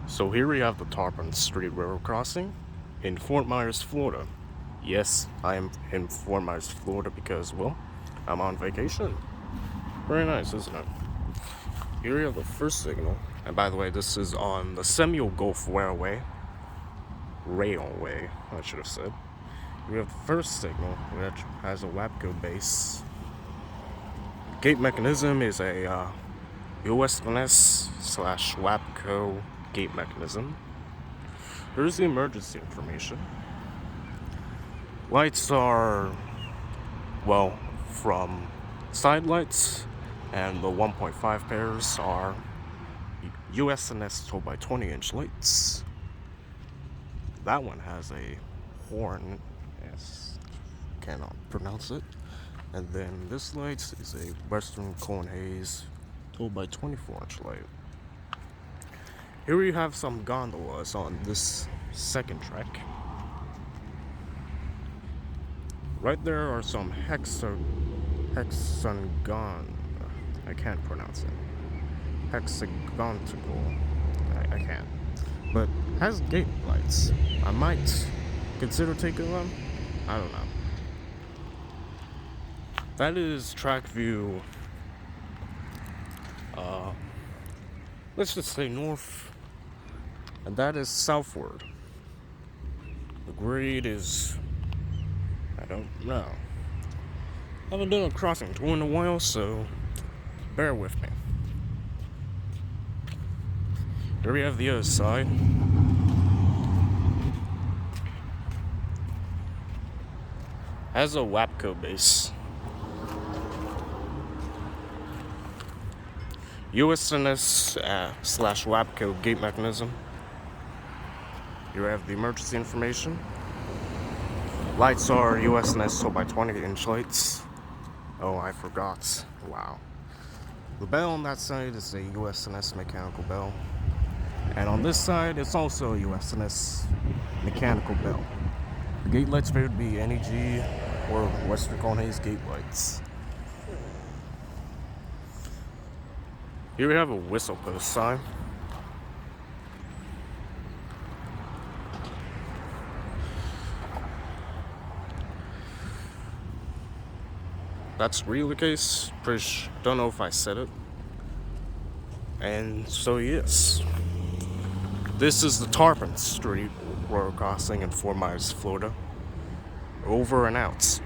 So here we have the Tarpon Street Railroad crossing in Fort Myers, Florida. Yes, I am in Fort Myers, Florida because, well, I'm on vacation. Very nice, isn't it? Here we have the first signal. And by the way, this is on the Seminole Gulf Railway. Railway, I should have said. We have the first signal, which has a WAPCO base. Gate mechanism is a USNS/WAPCO gate mechanism. Here's the emergency information. Lights are, well, from side lights, and the 1.5 pairs are USNS 12x20-inch lights. That one has a horn, yes, cannot pronounce it. And then this light is a Western Cone Haze 12x24-inch light. Here we have some gondolas on this second track. Right there are some hexagon. I can't pronounce it. Hexagontical. I can't. But has gate lights. I might consider taking them. I don't know. That is track view. Let's just say north, and that is southward. The grade is, I don't know. I haven't done a crossing tour in a while, so bear with me. Here we have the other side. Has a WAPCO base. USNS/WAPCO gate mechanism. You have the emergency information. Lights are USNS 12x20-inch lights. Oh, I forgot. Wow. The bell on that side is a USNS mechanical bell. And on this side, it's also a USNS mechanical bell. The gate lights appear to be NEG or Western Cone Haze gate lights. Here we have a whistle post sign. That's really the case. Don't know if I said it. And so yes, this is the Tarpon Street Railroad crossing in Fort Myers, Florida. Over and out.